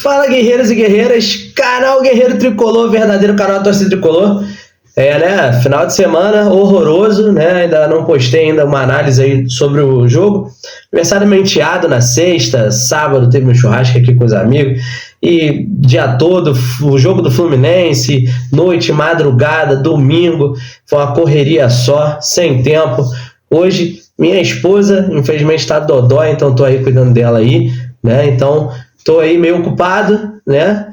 Fala, guerreiros e guerreiras, canal Guerreiro Tricolor, verdadeiro canal da torcida tricolor. Final de semana horroroso, né? Ainda não postei ainda uma análise aí sobre o jogo. Aniversário menteado na sexta, sábado teve um churrasco aqui com os amigos. E dia todo, o jogo do Fluminense, noite, madrugada, domingo, foi uma correria só, sem tempo. Hoje, minha esposa, infelizmente, está dodói, então tô aí cuidando dela aí, né? Então, tô aí meio ocupado, né?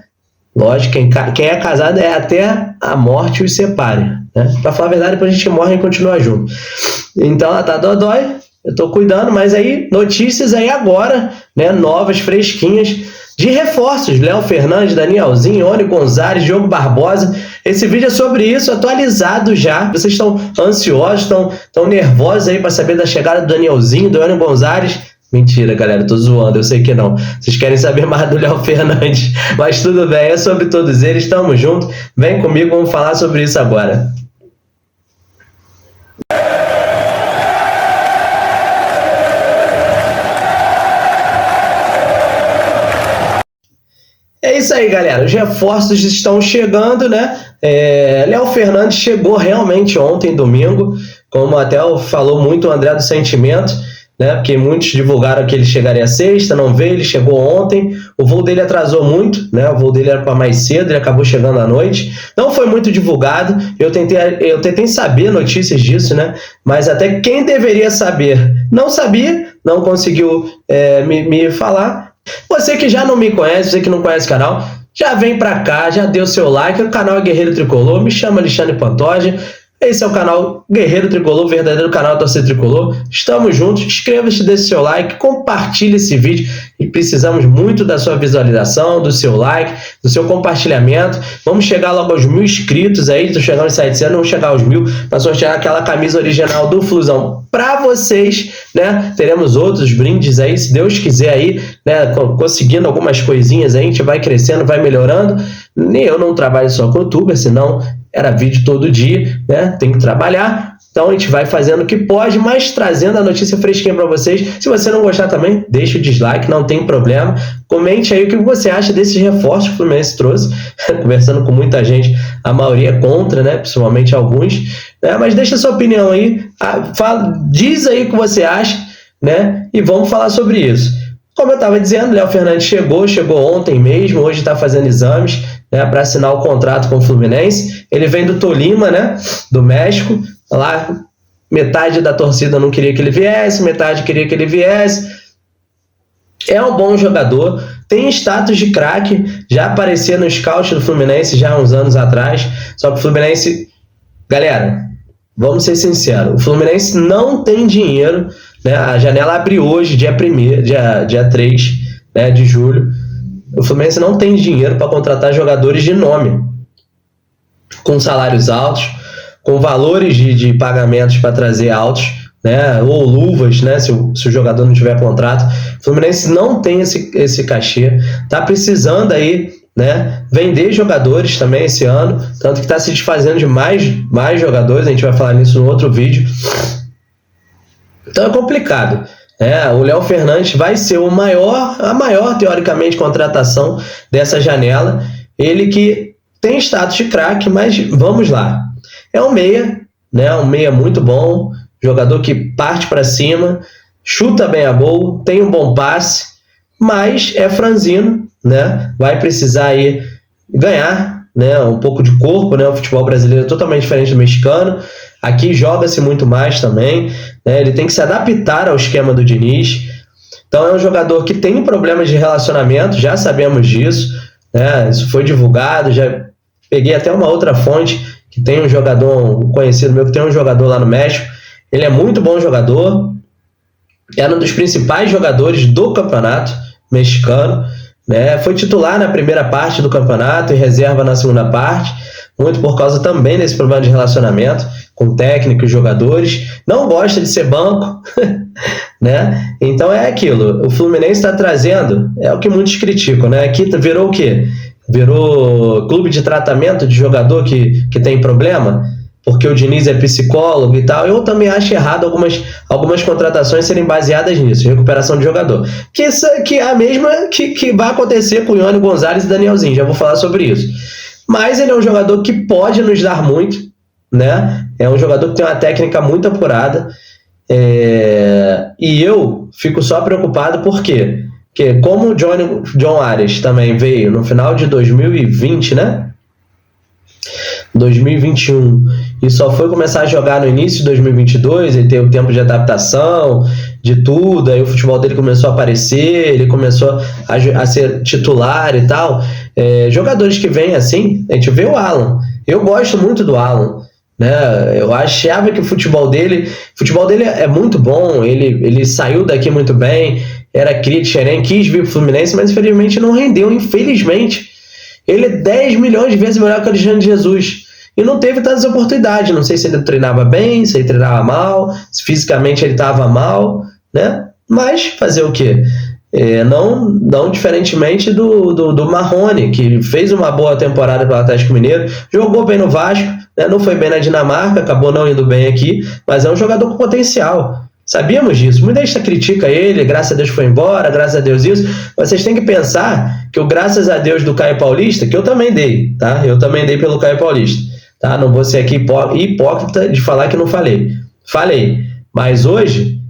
Lógico, quem é casado é até a morte os separe, né? Pra falar a verdade, depois a gente morre e continua junto. Então, ela tá dodói, eu tô cuidando, mas aí, notícias aí agora, né? Novas, fresquinhas, de reforços. Léo Fernandes, Danielzinho, Oni Gonzalez, Diogo Barbosa. Esse vídeo é sobre isso, atualizado já. Vocês estão ansiosos, estão nervosos aí para saber da chegada do Danielzinho, do Oni Gonzalez? Mentira, galera, tô zoando, eu sei que não. Vocês querem saber mais do Léo Fernandes, mas tudo bem, é sobre todos eles, tamo junto. Vem comigo, vamos falar sobre isso agora. É isso aí, galera, os reforços estão chegando, né? Léo Fernandes chegou realmente ontem, domingo, como até falou muito o André do Sentimento, né? Porque muitos divulgaram que ele chegaria sexta, não veio, ele chegou ontem, o voo dele atrasou muito, né? O voo dele era para mais cedo, ele acabou chegando à noite, não foi muito divulgado, eu tentei saber notícias disso, né? Mas até quem deveria saber não sabia, não conseguiu me falar. Você que já não me conhece, você que não conhece o canal, já vem pra cá, já deu seu like, o canal é Guerreiro Tricolor, me chama Alexandre Pantoja. Esse é o canal Guerreiro Tricolor, verdadeiro canal da torcida tricolor. Estamos juntos, inscreva-se, deixe seu like, compartilhe esse vídeo e precisamos muito da sua visualização, do seu like, do seu compartilhamento. Vamos chegar logo aos 1.000 inscritos aí, estou chegando aos 700, vamos chegar aos 1.000 para sortear aquela camisa original do Flusão para vocês, né? Teremos outros brindes aí, se Deus quiser aí, né? Conseguindo algumas coisinhas aí, a gente vai crescendo, vai melhorando. Nem eu não trabalho só com youtuber, senão era vídeo todo dia, né? Tem que trabalhar. Então a gente vai fazendo o que pode, mas trazendo a notícia fresquinha para vocês. Se você não gostar também, deixa o dislike, não tem problema. Comente aí o que você acha desses reforços que o Fluminense trouxe. Conversando com muita gente, a maioria é contra, né? Principalmente alguns, né? Mas deixa a sua opinião aí. Diz aí o que você acha, né? E vamos falar sobre isso. Como eu estava dizendo, Léo Fernandes chegou ontem mesmo, hoje está fazendo exames, né, para assinar o contrato com o Fluminense. Ele vem do Tolima, né, do México. Lá, metade da torcida não queria que ele viesse, metade queria que ele viesse. É um bom jogador, tem status de craque, já aparecia no scout do Fluminense já há uns anos atrás. Só que o Fluminense, galera, vamos ser sinceros, o Fluminense não tem dinheiro, né? A janela abre hoje, dia 3, né, de julho. O Fluminense não tem dinheiro para contratar jogadores de nome, com salários altos, com valores de pagamentos para trazer altos, né? Ou luvas, né? Se o jogador não tiver contrato. O Fluminense não tem esse cachê, tá precisando aí, né, vender jogadores também esse ano, tanto que está se desfazendo de mais jogadores, a gente vai falar nisso no outro vídeo. Então é complicado. O Léo Fernandes vai ser a maior, teoricamente, contratação dessa janela. Ele que tem status de craque, mas vamos lá. É um meia, né? Um meia muito bom, jogador que parte para cima, chuta bem a gol, tem um bom passe, mas é franzino, né? Vai precisar aí ganhar, né, um pouco de corpo, né? O futebol brasileiro é totalmente diferente do mexicano. Aqui joga-se muito mais também, né? Ele tem que se adaptar ao esquema do Diniz. Então é um jogador que tem problemas de relacionamento, já sabemos disso, né? Isso foi divulgado, já peguei até uma outra fonte que tem um conhecido meu que tem um jogador lá no México. Ele é muito bom jogador, era um dos principais jogadores do campeonato mexicano, né? Foi titular na primeira parte do campeonato e reserva na segunda parte, muito por causa também desse problema de relacionamento com técnico e jogadores. Não gosta de ser banco, né? Então é aquilo, o Fluminense está trazendo, é o que muitos criticam, né? Aqui virou o quê? Virou clube de tratamento de jogador que tem problema? porque o Diniz é psicólogo e tal. Eu também acho errado algumas contratações serem baseadas nisso, recuperação de jogador. Que é a mesma que vai acontecer com o Ione Gonzalez e Danielzinho, já vou falar sobre isso. Mas ele é um jogador que pode nos dar muito, né? É um jogador que tem uma técnica muito apurada. E eu fico só preocupado porque como o John Arias também veio no final de 2020, né? 2021, e só foi começar a jogar no início de 2022, ele teve o tempo de adaptação, de tudo, aí o futebol dele começou a aparecer, ele começou a ser titular e tal. Jogadores que vêm assim, a gente vê o Alan. Eu gosto muito do Alan, né? Eu achava que o futebol dele é muito bom, ele saiu daqui muito bem, era crítico, nem quis vir pro Fluminense, mas infelizmente não rendeu, infelizmente. Ele é 10 milhões de vezes melhor que o Alexandre Jesus. E não teve tantas oportunidades. Não sei se ele treinava bem, se ele treinava mal, se fisicamente ele estava mal, né? Mas fazer o quê? Não diferentemente do Marrone, que fez uma boa temporada pelo Atlético Mineiro, jogou bem no Vasco, né? Não foi bem na Dinamarca, acabou não indo bem aqui, mas é um jogador com potencial. Sabíamos disso. Muita gente critica ele, graças a Deus foi embora, graças a Deus isso. Vocês têm que pensar que o graças a Deus do Caio Paulista, que eu também dei, tá? Eu também dei pelo Caio Paulista, tá? Não vou ser aqui hipócrita de falar que não falei. Falei. Mas hoje,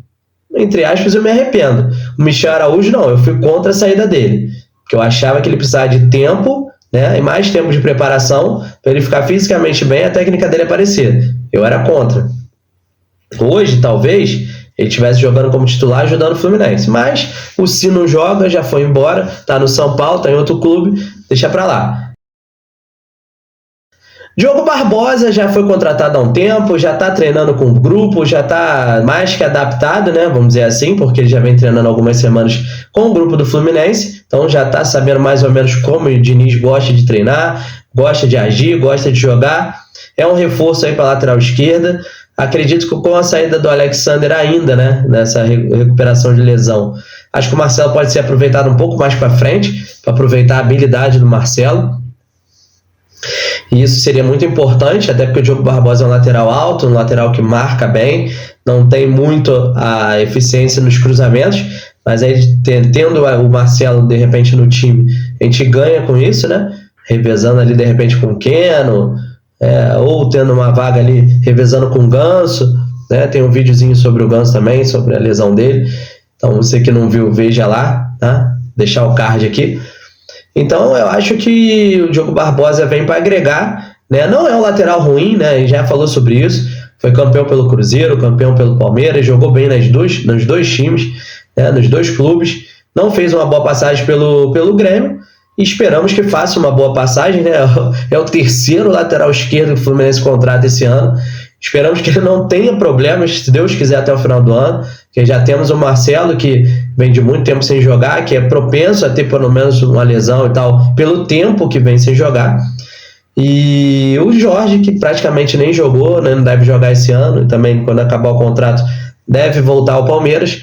entre aspas, eu me arrependo. O Michel Araújo, não. Eu fui contra a saída dele. Porque eu achava que ele precisava de tempo, né? E mais tempo de preparação para ele ficar fisicamente bem e a técnica dele aparecer. Eu era contra. Hoje, talvez ele estivesse jogando como titular, ajudando o Fluminense. Mas o Si não joga, já foi embora, tá no São Paulo, tá em outro clube, deixa pra lá. Diogo Barbosa já foi contratado há um tempo, já tá treinando com o grupo, já tá mais que adaptado, né? Vamos dizer assim, porque ele já vem treinando algumas semanas com o grupo do Fluminense, então já tá sabendo mais ou menos como o Diniz gosta de treinar, gosta de agir, gosta de jogar. É um reforço aí para lateral esquerda. Acredito que com a saída do Alexander ainda, né, nessa recuperação de lesão, acho que o Marcelo pode ser aproveitado um pouco mais para frente, para aproveitar a habilidade do Marcelo. E isso seria muito importante, até porque o Diogo Barbosa é um lateral alto, um lateral que marca bem, não tem muito a eficiência nos cruzamentos, mas aí tendo o Marcelo de repente no time, a gente ganha com isso, né? Revezando ali de repente com o Keno, ou tendo uma vaga ali revezando com o Ganso, né? Tem um videozinho sobre o Ganso também, sobre a lesão dele, então você que não viu, veja lá, tá? Deixar o card aqui. Então eu acho que o Diogo Barbosa vem para agregar, né? Não é um lateral ruim, né? A gente já falou sobre isso, foi campeão pelo Cruzeiro, campeão pelo Palmeiras, jogou bem nos dois times, né? Nos dois clubes, não fez uma boa passagem pelo Grêmio, e esperamos que faça uma boa passagem, né? É o terceiro lateral esquerdo que o Fluminense contrata esse ano. Esperamos que ele não tenha problemas, se Deus quiser, até o final do ano, porque já temos o Marcelo, que vem de muito tempo sem jogar, que é propenso a ter pelo menos uma lesão e tal, pelo tempo que vem sem jogar. E o Jorge, que praticamente nem jogou, né? Não deve jogar esse ano, e também quando acabar o contrato deve voltar ao Palmeiras.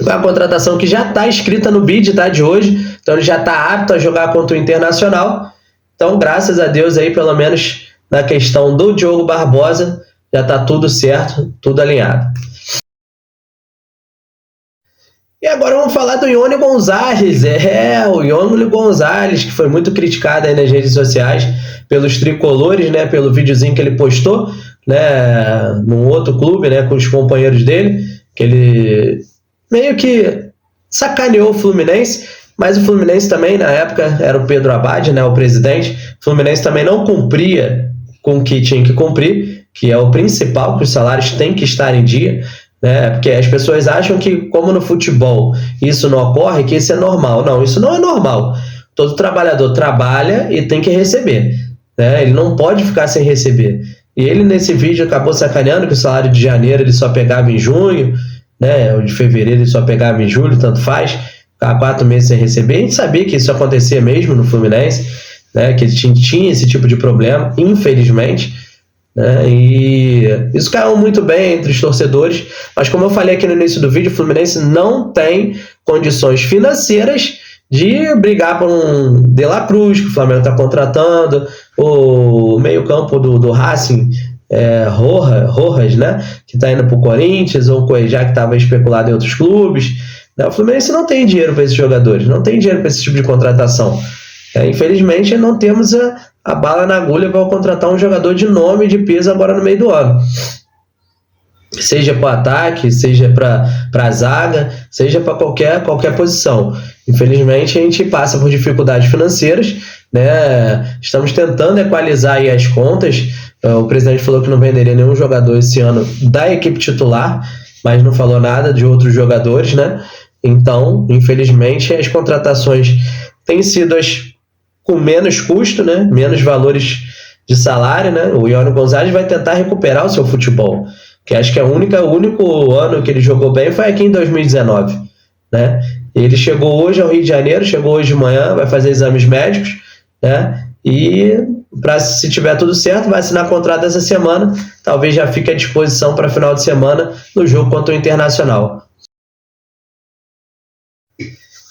A contratação que já está escrita no bid, tá, de hoje, então ele já está apto a jogar contra o Internacional. Então, graças a Deus aí, pelo menos na questão do Diogo Barbosa, já está tudo certo, tudo alinhado. E agora vamos falar do Ione Gonzalez. O Ione Gonzalez, que foi muito criticado aí nas redes sociais pelos tricolores, né, pelo videozinho que ele postou, né, num outro clube, né, com os companheiros dele, que ele meio que sacaneou o Fluminense, mas o Fluminense também, na época, era o Pedro Abad, né, o presidente. O Fluminense também não cumpria com o que tinha que cumprir, que é o principal, que os salários têm que estar em dia, né? Porque as pessoas acham que, como no futebol, isso não ocorre, que isso é normal. Não, isso não é normal. Todo trabalhador trabalha e tem que receber, né? Ele não pode ficar sem receber. E ele, nesse vídeo, acabou sacaneando que o salário de janeiro ele só pegava em junho, né? O de fevereiro ele só pegava em julho, tanto faz, ficar 4 meses sem receber. A gente sabia que isso acontecia mesmo no Fluminense, né? Que ele tinha esse tipo de problema, infelizmente, né? E isso caiu muito bem entre os torcedores, mas como eu falei aqui no início do vídeo, o Fluminense não tem condições financeiras de brigar por um De La Cruz, que o Flamengo está contratando, o meio campo do Racing, Rojas, né, que está indo para o Corinthians, ou já que estava especulado em outros clubes. O Fluminense não tem dinheiro para esses jogadores, não tem dinheiro para esse tipo de contratação. Infelizmente, não temos a bala na agulha para contratar um jogador de nome e de peso agora no meio do ano. Seja para o ataque, seja para a zaga, seja para qualquer posição. Infelizmente, a gente passa por dificuldades financeiras, né? Estamos tentando equalizar aí as contas. O presidente falou que não venderia nenhum jogador esse ano da equipe titular, mas não falou nada de outros jogadores, né? Então, infelizmente, as contratações têm sido as com menos custo, né? Menos valores de salário, né? O Ione Gonzalez vai tentar recuperar o seu futebol, que acho que o único ano que ele jogou bem foi aqui em 2019, né? Ele chegou hoje ao Rio de Janeiro, chegou hoje de manhã, vai fazer exames médicos, né? E se tiver tudo certo, vai assinar contrato essa semana, talvez já fique à disposição para final de semana no jogo contra o Internacional.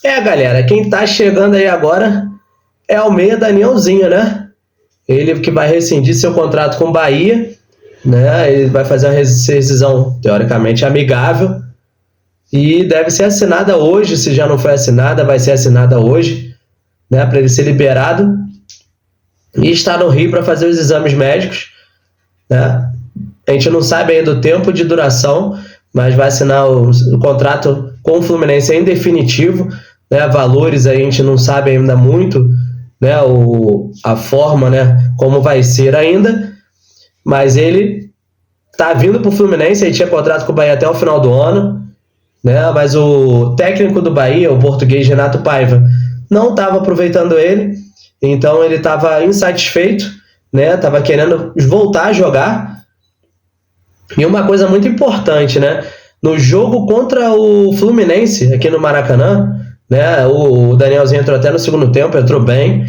Galera, quem tá chegando aí agora é o meia Danielzinho, né? Ele que vai rescindir seu contrato com o Bahia, né? Ele vai fazer uma rescisão teoricamente amigável e deve ser assinada hoje. Se já não foi assinada, vai ser assinada hoje, né? Para ele ser liberado e estar no Rio para fazer os exames médicos, né? A gente não sabe ainda o tempo de duração, mas vai assinar o contrato com o Fluminense em definitivo, né? Valores aí a gente não sabe ainda muito, né? A forma, né? Como vai ser ainda, mas ele tá vindo pro Fluminense. Ele tinha contrato com o Bahia até o final do ano, né? Mas o técnico do Bahia, o português Renato Paiva, não estava aproveitando ele, então ele estava insatisfeito, né? Tava querendo voltar a jogar. E uma coisa muito importante, né? No jogo contra o Fluminense aqui no Maracanã, né? O Danielzinho entrou até no segundo tempo, entrou bem.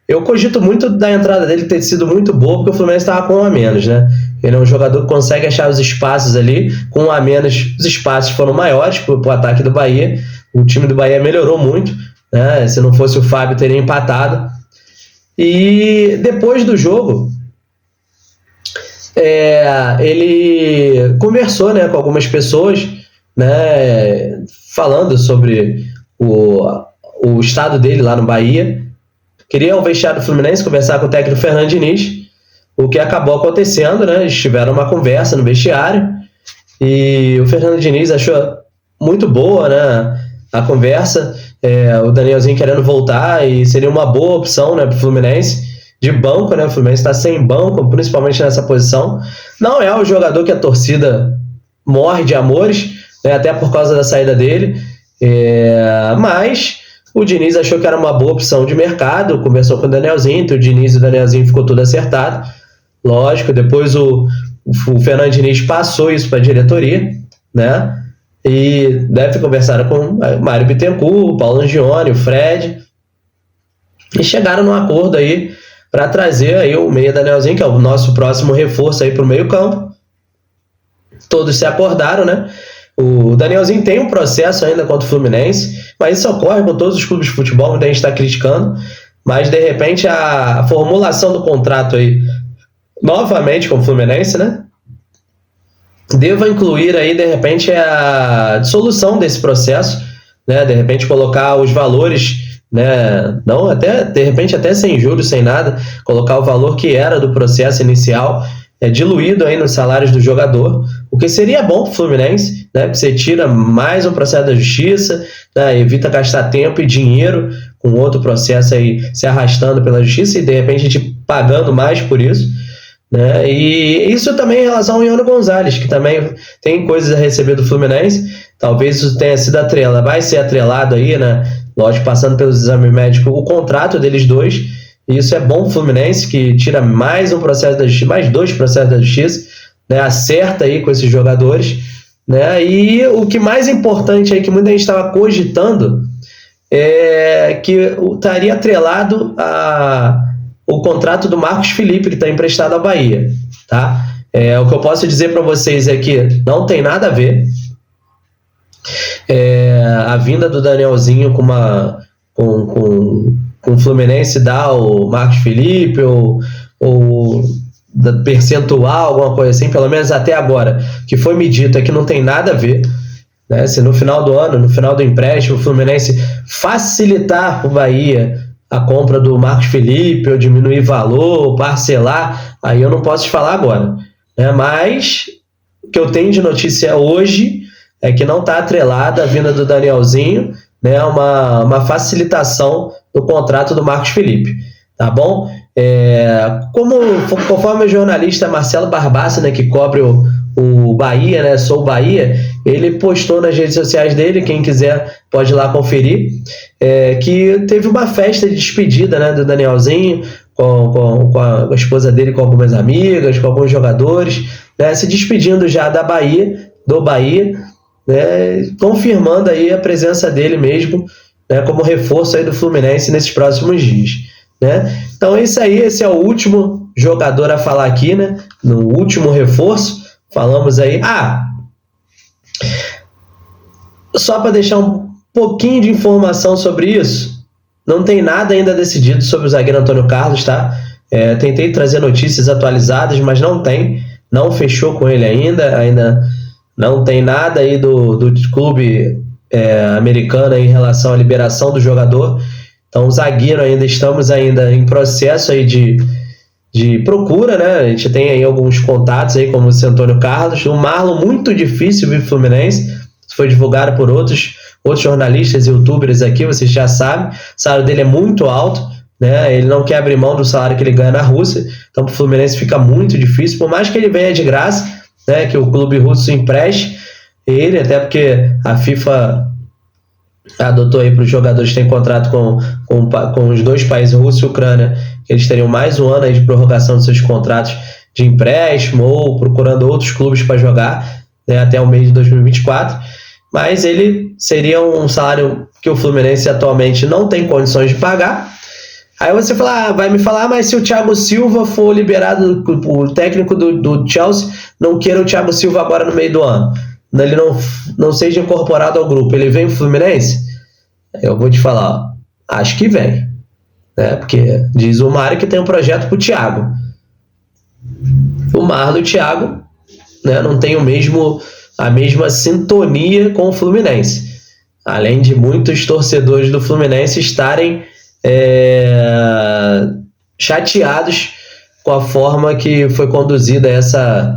Eu cogito muito da entrada dele ter sido muito boa, porque o Fluminense estava com um a menos, né? Ele é um jogador que consegue achar os espaços ali. Com um a menos, os espaços foram maiores para o ataque do Bahia. O time do Bahia melhorou muito, né? Se não fosse o Fábio, teria empatado. E depois do jogo, ele conversou, né, com algumas pessoas, né, falando sobre o estado dele lá no Bahia. Queria o vestiário do Fluminense conversar com o técnico Fernando Diniz, o que acabou acontecendo, né? Eles tiveram uma conversa no vestiário e o Fernando Diniz achou muito boa, né, a conversa. O Danielzinho querendo voltar e seria uma boa opção, né, para o Fluminense, de banco, né? O Fluminense está sem banco, principalmente nessa posição. Não é o jogador que a torcida morre de amores, né, até por causa da saída dele, mas o Diniz achou que era uma boa opção de mercado, conversou com o Danielzinho, então o Diniz e o Danielzinho ficou tudo acertado. Lógico, depois o Fernando Diniz passou isso para a diretoria, né? E deve ter conversado com o Mário Bittencourt, o Paulo Angione, o Fred, e chegaram num acordo aí para trazer aí o meia Danielzinho, que é o nosso próximo reforço aí para o meio campo. Todos se acordaram, né? O Danielzinho tem um processo ainda contra o Fluminense, mas isso ocorre com todos os clubes de futebol, muita gente está criticando, mas de repente a formulação do contrato aí, novamente com o Fluminense, né, deva incluir aí de repente a dissolução desse processo, né, de repente colocar os valores, né, não, até de repente até sem juros, sem nada, colocar o valor que era do processo inicial, diluído aí nos salários do jogador, o que seria bom para o Fluminense, né? Porque você tira mais um processo da justiça, né? Evita gastar tempo e dinheiro com outro processo aí se arrastando pela justiça e de repente a gente pagando mais por isso, né? E isso também em relação ao Ione Gonzalez, que também tem coisas a receber do Fluminense. Talvez isso tenha sido atrelado, vai ser atrelado aí, né? Lógico, passando pelos exames médicos, o contrato deles dois. E isso é bom para o Fluminense, que tira mais um processo da justiça, mais dois processos da justiça, né? Acerta aí com esses jogadores, né? E o que mais importante aí, que muita gente estava cogitando, é que estaria atrelado o contrato do Marcos Felipe, que está emprestado ao Bahia, tá? O que eu posso dizer para vocês é que não tem nada a ver. A vinda do Danielzinho com o Fluminense dá o Marcos Felipe ou percentual, alguma coisa assim, pelo menos até agora, que foi me dito é que não tem nada a ver, né? Se no final do ano, no final do empréstimo, o Fluminense facilitar o Bahia a compra do Marcos Felipe, ou diminuir valor, ou parcelar, aí eu não posso te falar agora, né? Mas o que eu tenho de notícia hoje é que não está atrelada a vinda do Danielzinho, né? Uma facilitação do contrato do Marcos Felipe, tá bom? Conforme o jornalista Marcelo Barbassi, né, que cobre o Bahia, né, Sou Bahia, ele postou nas redes sociais dele, quem quiser pode ir lá conferir, que teve uma festa de despedida, né, do Danielzinho, com a esposa dele, com algumas amigas, com alguns jogadores, né, se despedindo já do Bahia, né, confirmando aí a presença dele mesmo, né, como reforço aí do Fluminense nesses próximos dias, né? Então é isso aí, esse é o último jogador a falar aqui, né, no último reforço. Falamos aí. Só para deixar um pouquinho de informação sobre isso, não tem nada ainda decidido sobre o zagueiro Antônio Carlos, tá? Tentei trazer notícias atualizadas, mas não fechou com ele ainda não tem nada aí do clube americano em relação à liberação do jogador. Então, o zagueiro estamos ainda em processo aí de procura, né? A gente tem aí alguns contatos aí, como o Antônio Carlos, o Marlon, muito difícil vir Fluminense, isso foi divulgado por outros jornalistas e youtubers aqui, vocês já sabem, o salário dele é muito alto, né? Ele não quer abrir mão do salário que ele ganha na Rússia, então para o Fluminense fica muito difícil, por mais que ele venha de graça, né? Que o clube russo empreste ele, até porque a FIFA adotou aí para os jogadores que têm contrato com os dois países, Rússia e Ucrânia, que eles teriam mais um ano aí de prorrogação dos seus contratos de empréstimo ou procurando outros clubes para jogar, né, até o mês de 2024, mas ele seria um salário que o Fluminense atualmente não tem condições de pagar. Aí você vai me falar, mas se o Thiago Silva for liberado, o técnico do Chelsea não queira o Thiago Silva agora no meio do ano, ele não seja incorporado ao grupo, ele vem pro Fluminense? Eu vou te falar, acho que vem, né? Porque diz o Mário que tem um projeto pro Thiago. O Marlon e o Thiago, né, não tem a mesma sintonia com o Fluminense, além de muitos torcedores do Fluminense estarem chateados com a forma que foi conduzida essa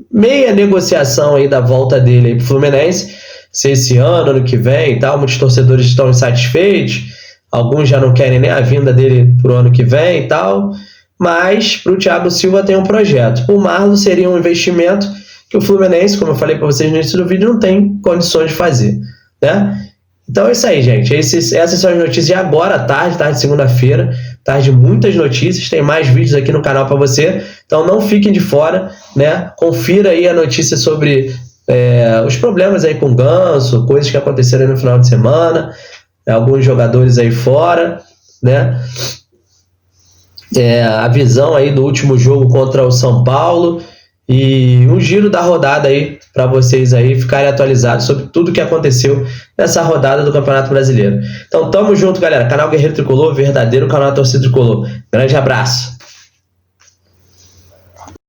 meia negociação aí da volta dele aí pro Fluminense, se esse ano que vem e tal, muitos torcedores estão insatisfeitos, alguns já não querem nem a vinda dele pro ano que vem e tal, mas pro Thiago Silva tem um projeto. O Marlon seria um investimento que o Fluminense, como eu falei para vocês no início do vídeo, não tem condições de fazer, né? Então é isso aí, gente. Essas são as notícias de agora, tarde de segunda-feira, tarde de muitas notícias, tem mais vídeos aqui no canal para você, então não fiquem de fora, né? Confira aí a notícia sobre os problemas aí com o Ganso, coisas que aconteceram aí no final de semana, alguns jogadores aí fora, né? A visão aí do último jogo contra o São Paulo e um giro da rodada aí para vocês aí ficarem atualizados sobre tudo que aconteceu nessa rodada do Campeonato Brasileiro. Então tamo junto, galera. Canal Guerreiro Tricolor, verdadeiro canal da torcida tricolor. Grande abraço.